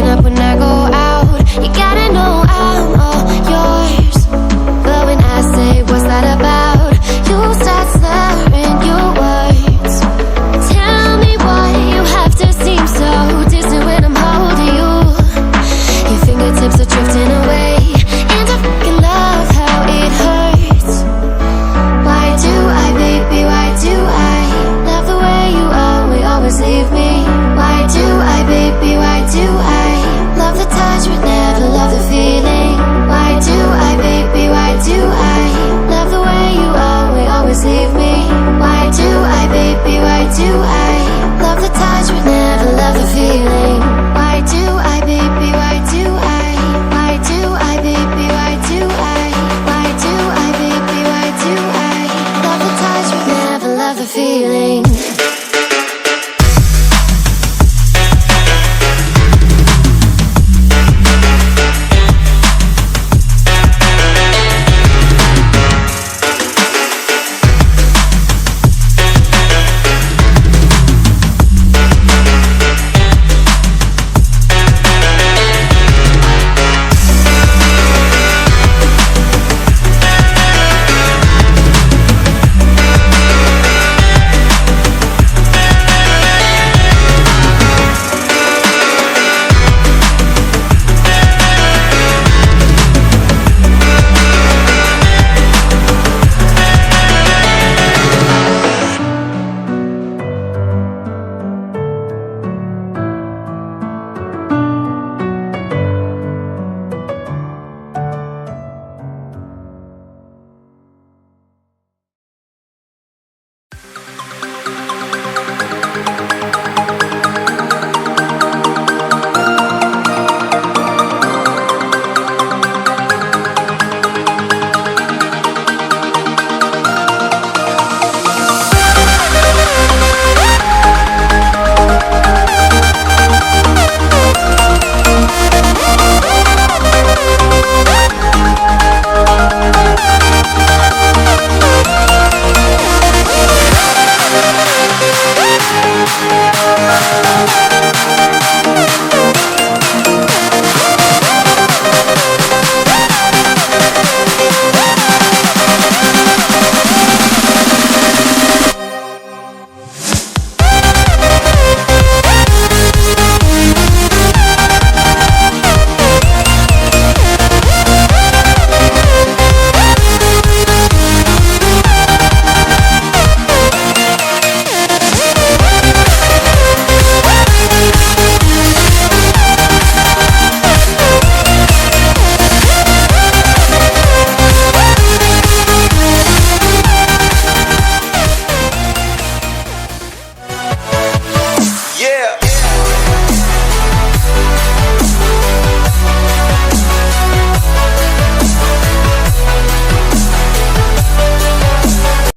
waking up when I go out. You gotta know I'm all yours. But when I say what's that about, you start slurring your words. Tell me why you have to seem so distant when I'm holding you. Your fingertips are drifting away, and I fucking love how it hurts. Why do I, baby, why do I love the way you always leave me? Why do I, baby, why do I love the touch but never love the feeling? Why do I, baby, why do I love the way you always leave me? Why do I, baby, why do I love the touch but never love the feeling? Why do I, baby, why do I? Why do I, baby, why do I? Why do I, baby, why do I love the touch but never love the feeling?